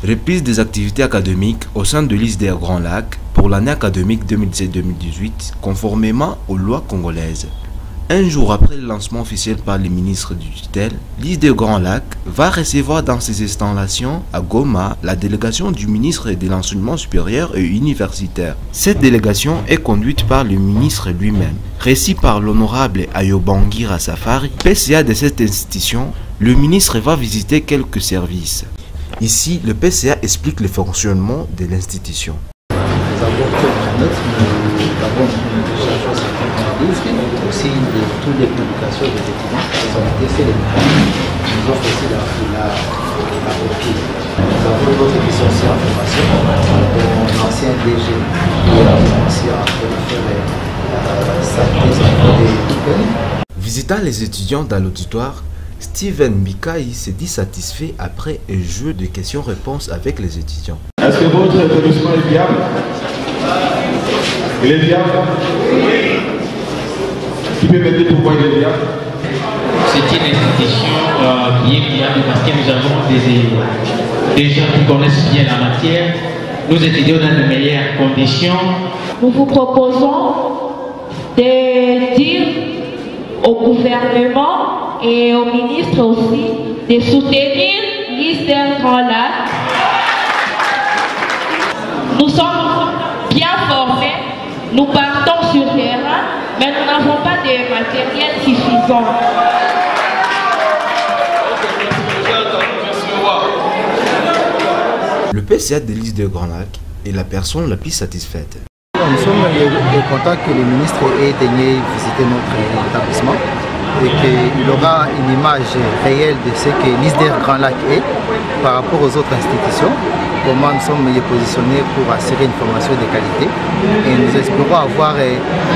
Reprise des activités académiques au sein de l'ISDER Grand Lac pour l'année académique 2017-2018, conformément aux lois congolaises. Un jour après le lancement officiel par les ministres du tutelle, l'ISDER Grand Lac va recevoir dans ses installations à Goma la délégation du ministre de l'Enseignement supérieur et universitaire. Cette délégation est conduite par le ministre lui-même. Récit par l'honorable Ayobangira Safari, PCA de cette institution, le ministre va visiter quelques services. Ici, le PCA explique le fonctionnement de l'institution. Nous avons fait une note, nous avons aussi de toutes les publications des étudiants qui ont été faites. Nous avons aussi la copie. Nous avons d'autres qui sont aussi en formation, dont l'ancien DG qui est aussi en train de faire sa thèse de. Visitant les étudiants dans l'auditoire, Steven Mikaï s'est dit satisfait après un jeu de questions-réponses avec les étudiants. Est-ce que votre établissement est viable? Il est viable? Oui. Qui peut me dire pourquoi il est viable? C'est une institution qui est viable parce que nous avons des gens qui connaissent bien la matière. Nous étudions dans de meilleures conditions. Nous vous proposons de dire au gouvernement et au ministre aussi de soutenir l'ISDER Grand Lac. Nous sommes bien formés, nous partons sur terrain, mais nous n'avons pas de matériel suffisant. Le PCA de l'ISDER Grand Lac est la personne la plus satisfaite. Nous sommes contents que le ministre ait daigné visiter notre établissement et qu'il aura une image réelle de ce que l'ISDER Grand Lac est par rapport aux autres institutions, comment nous sommes positionnés pour assurer une formation de qualité. Et nous espérons avoir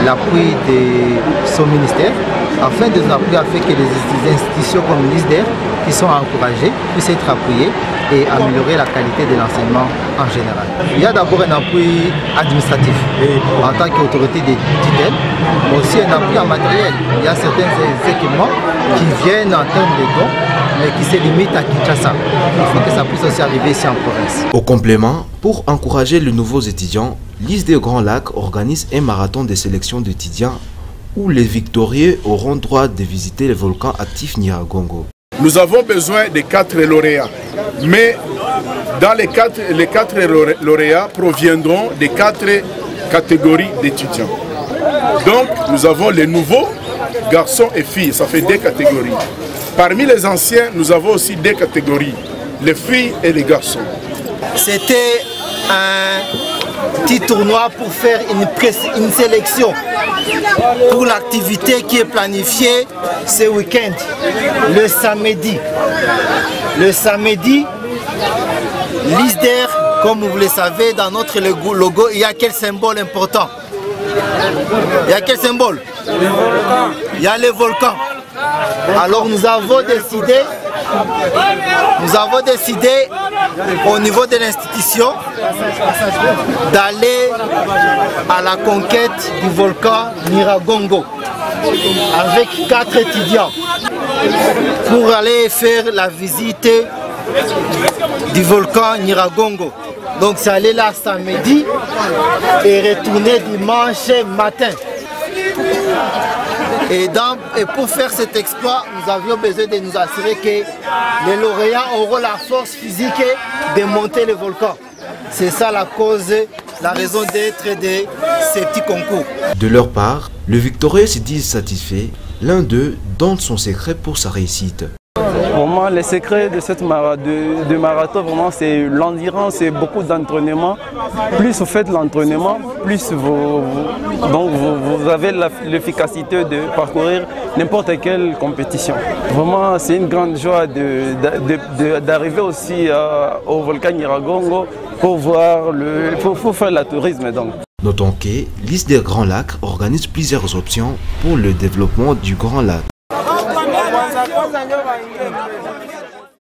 l'appui de son ministère afin de nous appuyer afin que les institutions comme l'ISDER qui sont encouragées puissent être appuyées et améliorer la qualité de l'enseignement en général. Il y a d'abord un appui administratif en tant qu'autorité de tutelle, mais aussi un appui en matériel. Il y a certains équipements qui viennent en termes de dons, mais qui se limitent à Kinshasa. Il faut que ça puisse aussi arriver ici en province. Au complément, pour encourager les nouveaux étudiants, l'ISDER Grand Lac organise un marathon de sélection d'étudiants où les victorieux auront droit de visiter le volcan actif Nyiragongo. Nous avons besoin de 4 lauréats, mais dans les 4 lauréats proviendront des 4 catégories d'étudiants. Donc nous avons les nouveaux, garçons et filles, ça fait 2 catégories. Parmi les anciens, nous avons aussi 2 catégories, les filles et les garçons. C'était un petit tournoi pour faire une sélection pour l'activité qui est planifiée ce week-end, le samedi. Le samedi, l'ISDER, comme vous le savez, dans notre logo, il y a quel symbole important? Il y a quel symbole? Il y a les volcans. Alors nous avons décidé au niveau de l'institution d'aller à la conquête du volcan Nyiragongo avec 4 étudiants pour aller faire la visite du volcan Nyiragongo. Donc c'est aller là samedi et retourner dimanche matin. Et pour faire cet exploit, nous avions besoin de nous assurer que les lauréats auront la force physique de monter le volcan. C'est ça la cause, la raison d'être de ces petits concours. De leur part, le victorieux se dit satisfait. L'un d'eux donne son secret pour sa réussite. Vraiment, le secret de cette marathon, vraiment, c'est l'endurance, c'est beaucoup d'entraînement. Plus vous faites l'entraînement, plus vous avez l'efficacité de parcourir n'importe quelle compétition. Vraiment, c'est une grande joie d'arriver aussi au volcan Nyiragongo pour faire le tourisme. Donc. Notons que l'ISDER Grand Lac organise plusieurs options pour le développement du Grand Lac.